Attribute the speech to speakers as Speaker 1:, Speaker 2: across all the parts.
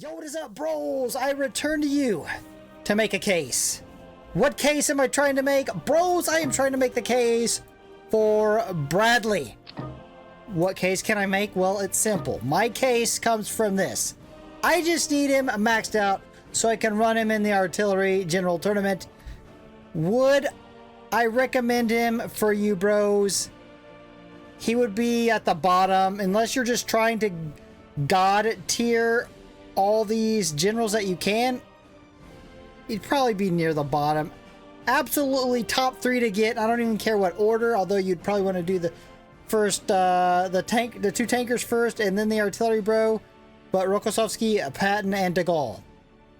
Speaker 1: Yo, what is up, bros? I return to you to make a case. What case am I trying to make? Bros, I am trying to make the case for Bradley. What case can I make? Well, it's simple. My case comes from this. I just need him maxed out so I can run him in the artillery general tournament. Would I recommend him for you, bros? He would be at the bottom unless you're just trying to god tier all these generals that you can. He'd probably be near the bottom. Absolutely top 3 to get. I don't even care what order, although you'd probably want to do the first the 2 tankers first and then the artillery bro. But Rokossovsky, Patton, and de Gaulle.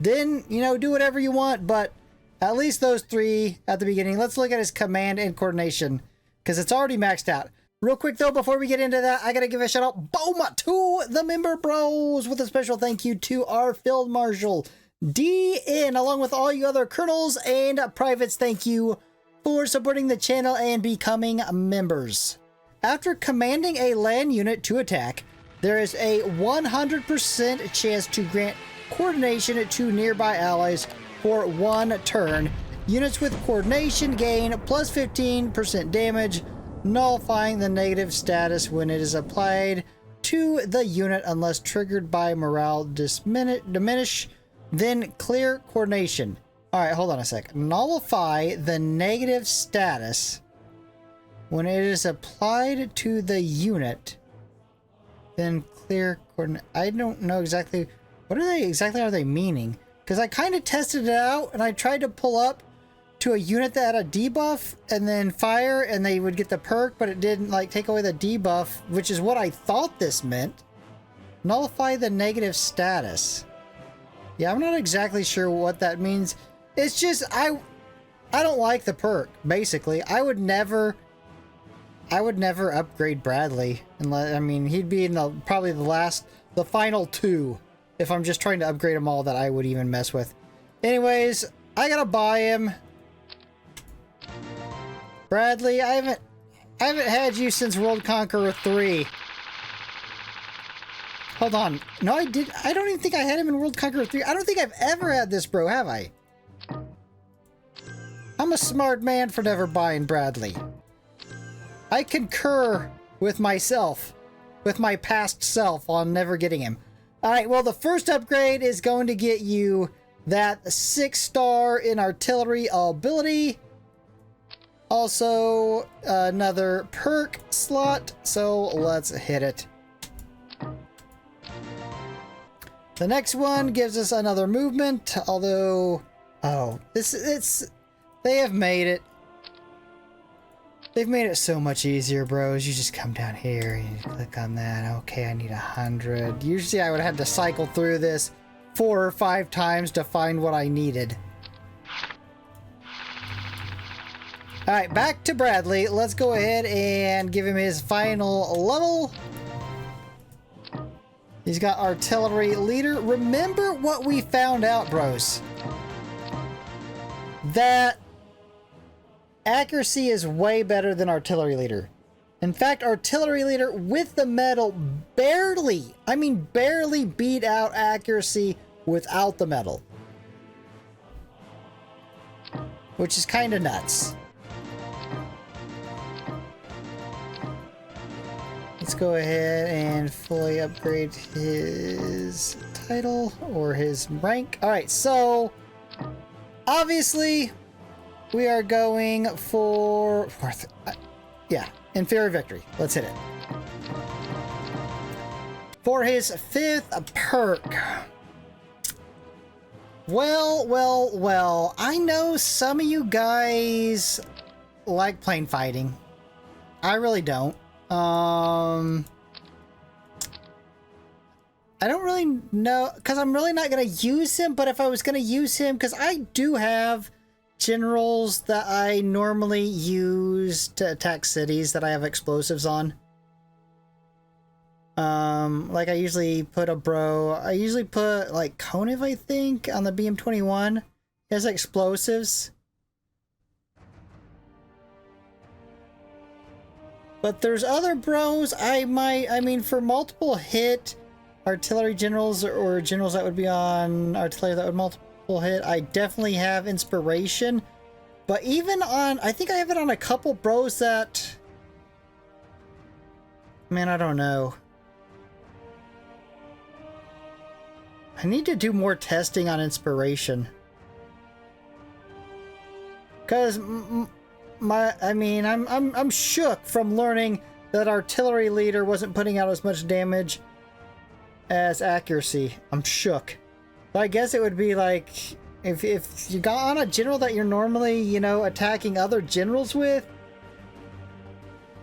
Speaker 1: Then, you know, do whatever you want, but at least those 3 at the beginning. Let's look at his command and coordination, because it's already maxed out. Real quick though, before we get into that, I gotta give a shout out, boom, to the member bros, with a special thank you to our Field Marshal DN, along with all you other colonels and privates. Thank you for supporting the channel and becoming members. After commanding a land unit to attack, there is a 100% chance to grant coordination to nearby allies for 1 turn. Units with coordination gain plus 15% damage, nullifying the negative status when it is applied to the unit unless triggered by morale diminish, then clear coordination. Alright, hold on a sec. Nullify the negative status when it is applied to the unit, then clear coordinate. I don't know exactly what are they meaning, because I kind of tested it out and I tried to pull up to a unit that had a debuff and then fire and they would get the perk, but it didn't like take away the debuff, which is what I thought this meant. Nullify the negative status. Yeah, I'm not exactly sure what that means. It's just I don't like the perk, basically. I would never upgrade Bradley unless, I mean, he'd be in probably the final 2 if I'm just trying to upgrade them all that I would even mess with. Anyways, I gotta buy him. Bradley, I haven't had you since World Conqueror 3. Hold on. No, I did. I don't even think I had him in World Conqueror 3. I don't think I've ever had this bro, have I? I'm a smart man for never buying Bradley. I concur with myself, with my past self, on never getting him. Alright, well, the first upgrade is going to get you that 6-star in artillery ability. Also, another perk slot, so let's hit it. The next one gives us another movement, although, oh, they have made it. They've made it so much easier, bros. You just come down here and you click on that. Okay, I need 100. Usually I would have to cycle through this 4 or 5 times to find what I needed. Alright, back to Bradley. Let's go ahead and give him his final level. He's got artillery leader. Remember what we found out, bros. That accuracy is way better than artillery leader. In fact, artillery leader with the medal barely, I mean barely beat out accuracy without the medal. Which is kind of nuts. Let's go ahead and fully upgrade his title or his rank. Alright, so obviously we are going for inferior victory. Let's hit it. For his 5th perk. Well, I know some of you guys like plane fighting. I really don't. I don't really know, because I'm really not going to use him, but if I was going to use him, because I do have generals that I normally use to attack cities that I have explosives on. Like I usually put like Konev, I think, on the BM-21. He has explosives. But there's other bros I mean, for multiple hit artillery generals or generals that would be on artillery that would multiple hit. I definitely have inspiration. But even on, I think I have it on a couple bros that, man, I don't know. I need to do more testing on inspiration. Cause I'm shook from learning that artillery leader wasn't putting out as much damage as accuracy. I'm shook. But I guess it would be like if you got on a general that you're normally, you know, attacking other generals with,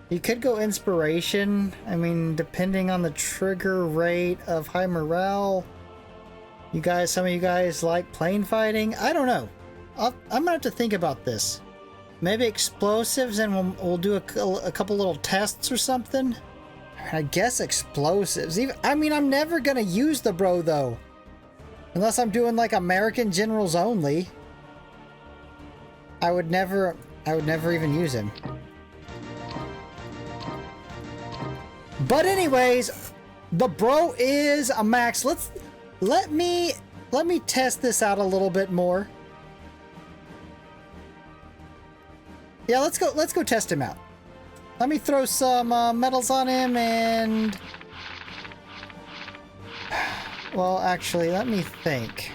Speaker 1: you could go inspiration. I mean, depending on the trigger rate of high morale. You guys, some of you guys like plane fighting. I don't know. I'm gonna have to think about this. Maybe explosives, and we'll do a couple little tests or something. I guess explosives. I mean, I'm never gonna use the bro though, unless I'm doing like American generals only. I would never even use him. But anyways, the bro is a max. Let me test this out a little bit more. Yeah, let's go test him out. Let me throw some medals on him and... Well, actually, let me think.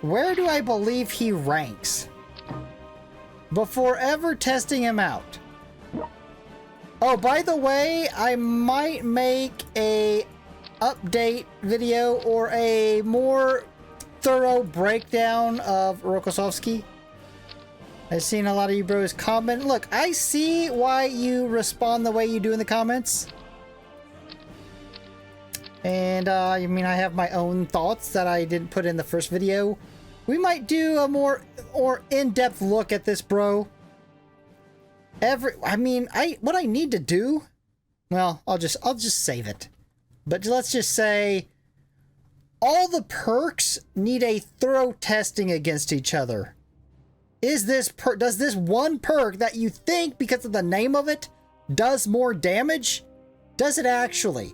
Speaker 1: Where do I believe he ranks? Before ever testing him out. Oh, by the way, I might make a update video or a more thorough breakdown of Rokossovsky. I've seen a lot of you bros comment. Look, I see why you respond the way you do in the comments. And, I mean, I have my own thoughts that I didn't put in the first video. We might do a more in-depth look at this bro. What I need to do, well, I'll just save it. But let's just say all the perks need a thorough testing against each other. Does this one perk that you think because of the name of it does more damage? Does it actually?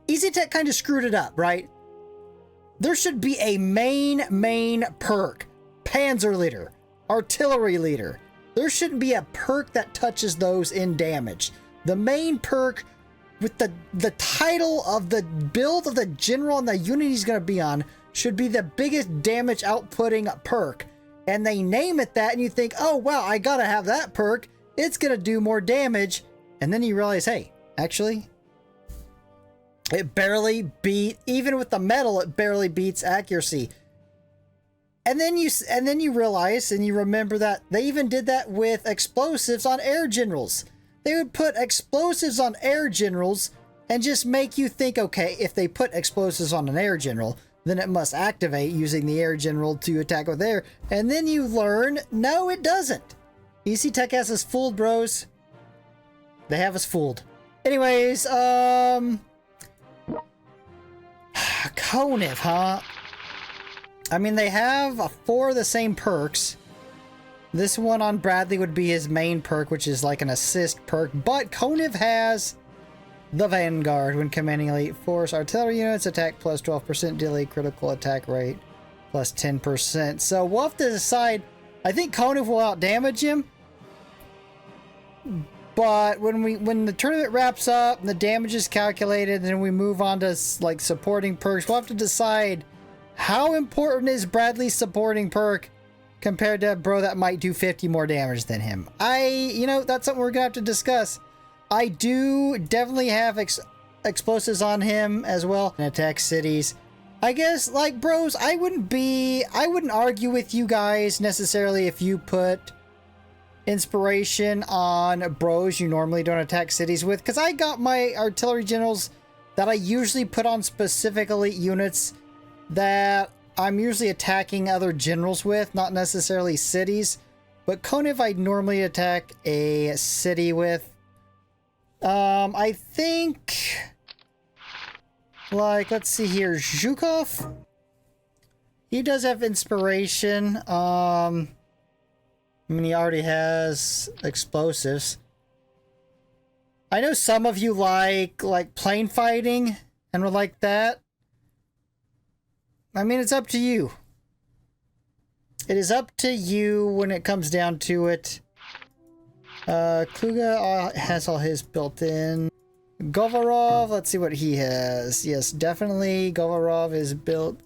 Speaker 1: EasyTech kind of screwed it up, right? There should be a main perk. Panzer leader, artillery leader. There shouldn't be a perk that touches those in damage. The main perk with the title of the build of the general and the unit he's going to be on should be the biggest damage outputting perk. And they name it that and you think, oh wow, I gotta have that perk. It's gonna do more damage. And then you realize, hey, actually, it barely beat, even with the medal, it barely beats accuracy. And then you realize and you remember that they even did that with explosives on air generals. They would put explosives on air generals and just make you think, okay, if they put explosives on an air general, then it must activate using the air general to attack with air. And then you learn, no, it doesn't. EasyTech has us fooled, bros. They have us fooled. Anyways, Konev, huh? I mean, they have 4 of the same perks. This one on Bradley would be his main perk, which is like an assist perk. But Konev has the Vanguard. When commanding elite force artillery units, attack plus 12%, daily critical attack rate plus 10%. So we'll have to decide. I think Konev will outdamage him. But when the tournament wraps up and the damage is calculated, then we move on to like supporting perks. We'll have to decide how important is Bradley's supporting perk compared to a bro that might do 50 more damage than him. That's something we're gonna have to discuss. I do definitely have explosives on him as well and attack cities. I guess, like, bros, I wouldn't argue with you guys necessarily if you put inspiration on bros you normally don't attack cities with, because I got my artillery generals that I usually put on specific elite units that I'm usually attacking other generals with, not necessarily cities. But Konev I normally attack a city with. I think, like, let's see here, Zhukov, he does have inspiration. I mean, he already has explosives. I know some of you like plane fighting and would like that. I mean, it's up to you. It is up to you when it comes down to it. Kluga has all his built in. Govarov, let's see what he has. Yes, definitely Govarov is built.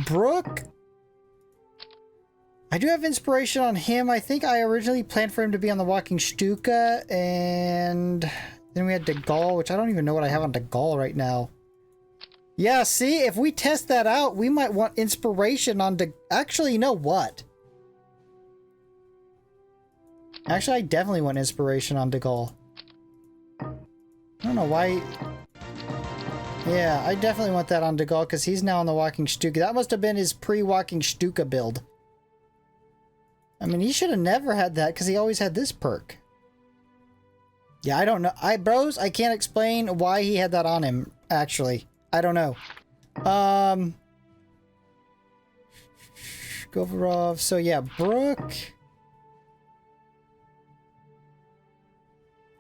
Speaker 1: Brook, I do have inspiration on him. I think I originally planned for him to be on the Walking Stuka, and then we had De Gaulle, which I don't even know what I have on De Gaulle right now. Yeah, see, if we test that out, we might want inspiration on De... Actually, you know what? Actually, I definitely want inspiration on De Gaulle. I don't know why... Yeah, I definitely want that on De Gaulle, because he's now on the Walking Stuka. That must have been his pre-Walking Stuka build. I mean, he should have never had that, because he always had this perk. Yeah, I don't know. Bros, I can't explain why he had that on him, actually. I don't know. Govarov. So, yeah, Brook.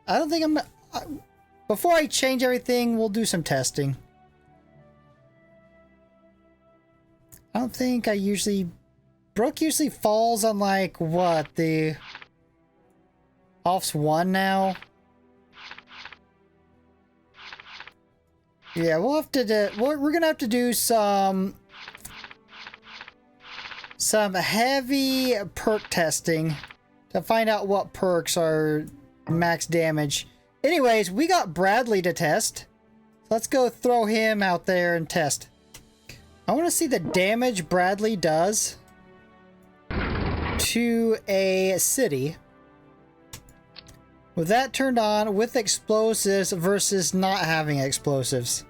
Speaker 1: I don't think I'm... before I change everything, we'll do some testing. I don't think I usually... Brook usually falls on, like, what? The... Off's 1 now? Yeah, we'll have to do... We're gonna have to do some heavy perk testing to find out what perks are max damage. Anyways, we got Bradley to test. Let's go throw him out there and test. I want to see the damage Bradley does to a city with that turned on with explosives versus not having explosives.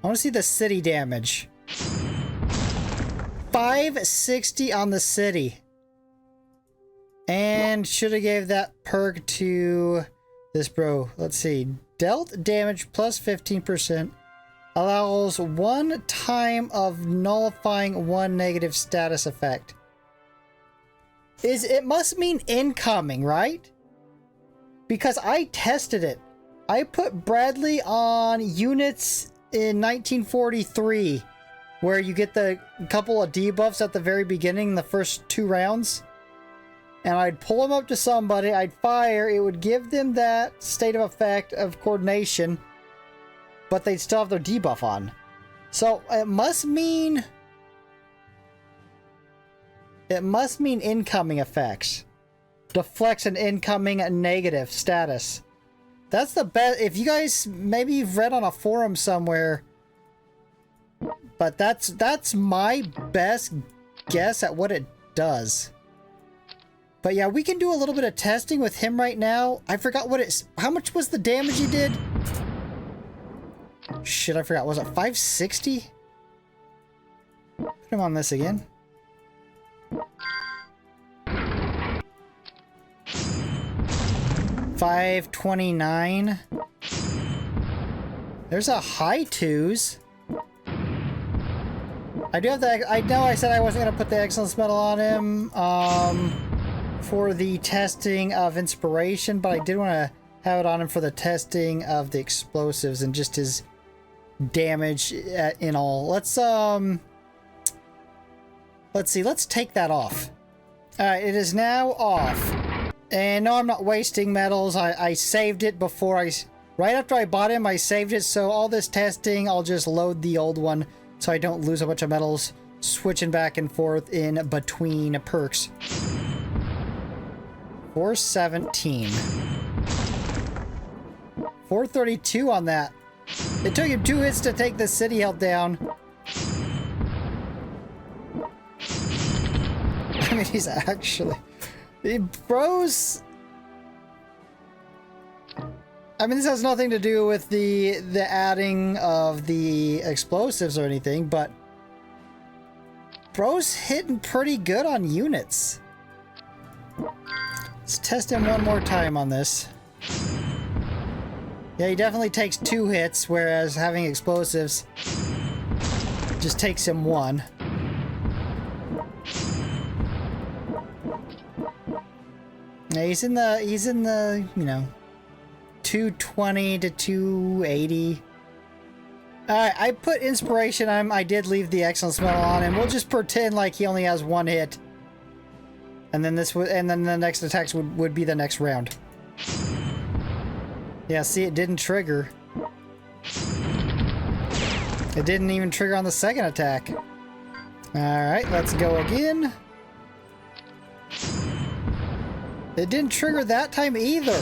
Speaker 1: I want to see the city damage. 560 on the city. And should have gave that perk to this bro. Let's see. Dealt damage plus 15%. Allows 1 time of nullifying 1 negative status effect. It must mean incoming, right? Because I tested it. I put Bradley on units in 1943, where you get the couple of debuffs at the very beginning, the first 2 rounds. And I'd pull them up to somebody, I'd fire, it would give them that state of effect of coordination, but they'd still have their debuff on. So it must mean incoming effects. Deflects an incoming negative status. That's the best. If you guys, maybe you've read on a forum somewhere, but that's my best guess at what it does. But yeah, we can do a little bit of testing with him right now. I forgot what it's... How much was the damage he did? Shit, I forgot. Was it 560? Put him on this again. $529. There's a high 2s. I do have the... I know I said I wasn't going to put the excellence medal on him. For the testing of inspiration, but I did want to have it on him for the testing of the explosives and just his damage in all. Let's see, let's take that off. Alright, it is now off. And no, I'm not wasting medals. I saved it before right after I bought him, I saved it, so all this testing, I'll just load the old one so I don't lose a bunch of medals switching back and forth in between perks. 417. 432 on that. It took him 2 hits to take the city health down. I mean, he's actually... Bros... I mean, this has nothing to do with the adding of the explosives or anything, but... Bro's hitting pretty good on units. Let's test him one more time on this. Yeah, he definitely takes 2 hits, whereas having explosives just takes him 1. Yeah, he's in the, you know, 220 to 280. Alright, I put inspiration on him. I did leave the excellence medal on him. We'll just pretend like he only has one hit. And then and then the next attacks would be the next round. Yeah, see, it didn't trigger. It didn't even trigger on the second attack. Alright, let's go again. It didn't trigger that time either.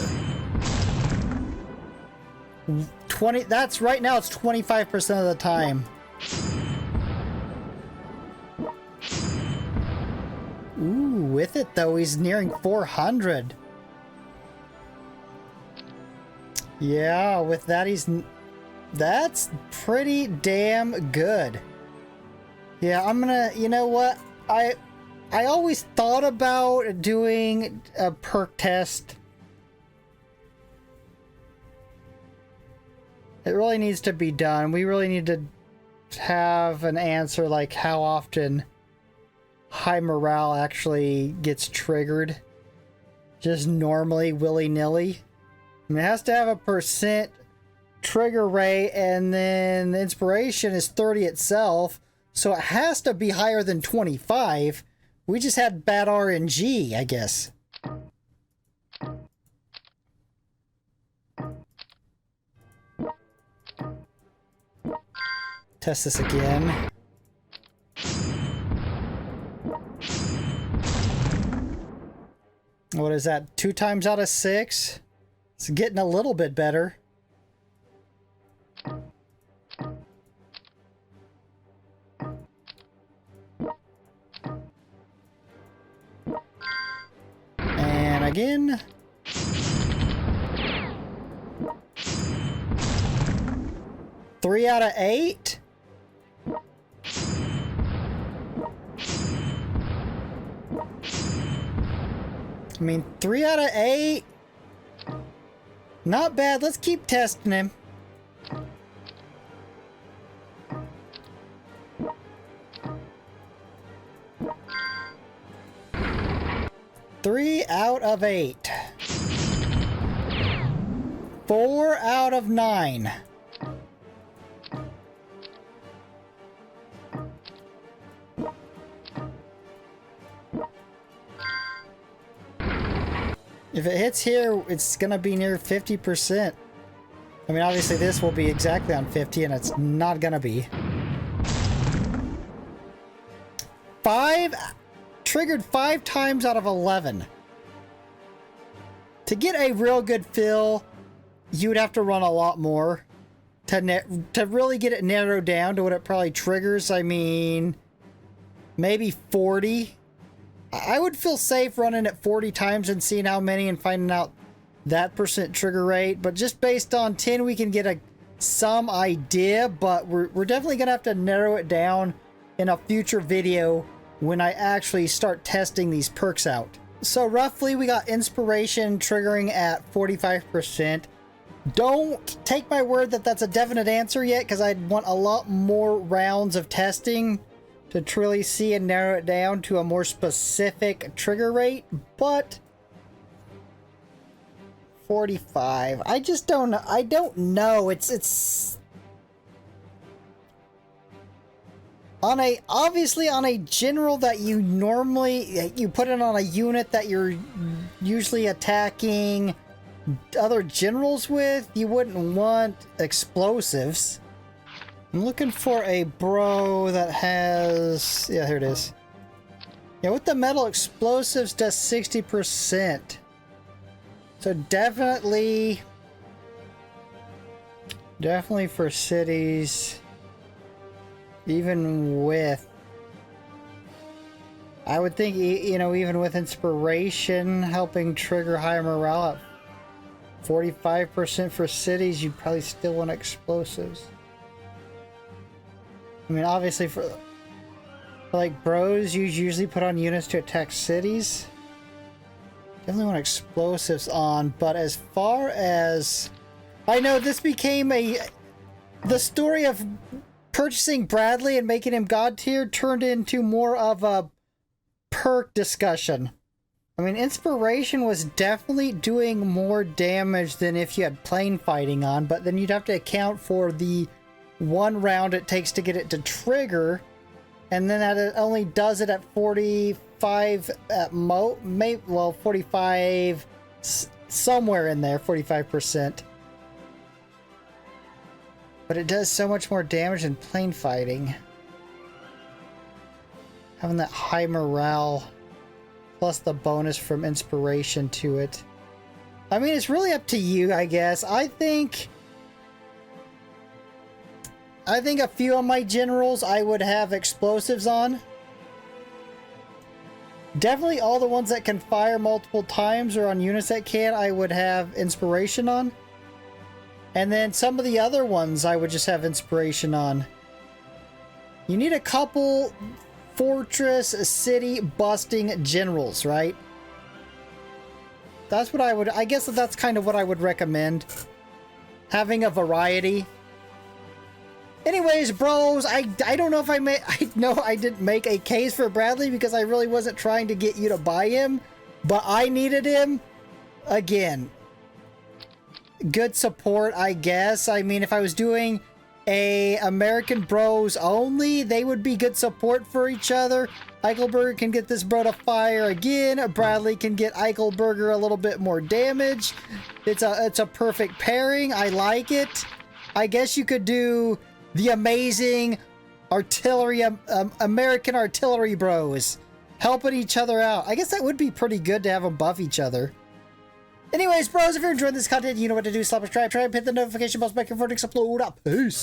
Speaker 1: 20, that's right now, it's 25% of the time. Ooh, with it though, he's nearing 400. Yeah, with that that's pretty damn good. Yeah, I'm gonna, you know what? I always thought about doing a perk test. It really needs to be done. We really need to have an answer like how often high morale actually gets triggered. Just normally, willy-nilly. I mean, it has to have a percent trigger rate, and then the inspiration is 30 itself, so it has to be higher than 25. We just had bad RNG, I guess. Test this again. What is that? 2 times out of 6? It's getting a little bit better. And again. Three out of 8? I mean, 3 out of 8? Not bad. Let's keep testing him. Three out of 8. 4 out of 9. If it hits here, it's gonna be near 50%. I mean, obviously this will be exactly on 50, and it's not gonna be. 5 triggered 5 times out of 11. To get a real good fill, you would have to run a lot more to really get it narrowed down to what it probably triggers. I mean, maybe 40. I would feel safe running it 40 times and seeing how many and finding out that percent trigger rate. But just based on 10, we can get some idea, but we're definitely going to have to narrow it down in a future video when I actually start testing these perks out. So roughly, we got inspiration triggering at 45%. Don't take my word that that's a definite answer yet, because I'd want a lot more rounds of testing to truly see and narrow it down to a more specific trigger rate, but 45. I just don't know. I don't know. It's on a, obviously on a general that you normally, you put it on a unit that you're usually attacking other generals with, you wouldn't want explosives. I'm looking for a bro that has... Yeah, here it is. Yeah, with the metal, explosives does 60%. So definitely... Definitely for cities. Even with... I would think, you know, even with inspiration helping trigger higher morale at 45% for cities, you'd probably still want explosives. I mean, obviously for like bros, you usually put on units to attack cities. Definitely want explosives on, but as far as... I know this became the story of purchasing Bradley and making him god tier turned into more of a perk discussion. I mean, Inspiration was definitely doing more damage than if you had plane fighting on, but then you'd have to account for the 1 round it takes to get it to trigger, and then that it only does it at 45 at well, 45, somewhere in there, 45%. But it does so much more damage than plane fighting. Having that high morale, plus the bonus from Inspiration to it. I mean, it's really up to you, I guess. I think a few of my generals I would have explosives on. Definitely all the ones that can fire multiple times or on units that can, I would have Inspiration on. And then some of the other ones I would just have Inspiration on. You need a couple fortress city busting generals, right? That's what I guess that's kind of what I would recommend. Having a variety. Anyways, bros, I don't know if I didn't make a case for Bradley because I really wasn't trying to get you to buy him, but I needed him. Again, good support, I guess. I mean, if I was doing a American bros only, they would be good support for each other. Eichelberger can get this bro to fire again. Bradley can get Eichelberger a little bit more damage. It's a perfect pairing. I like it. I guess you could do the amazing artillery, American artillery bros helping each other out. I guess that would be pretty good to have them buff each other. Anyways, bros, if you're enjoying this content, you know what to do. Slap subscribe, try and hit the notification bell, make your verdict upload up. Peace.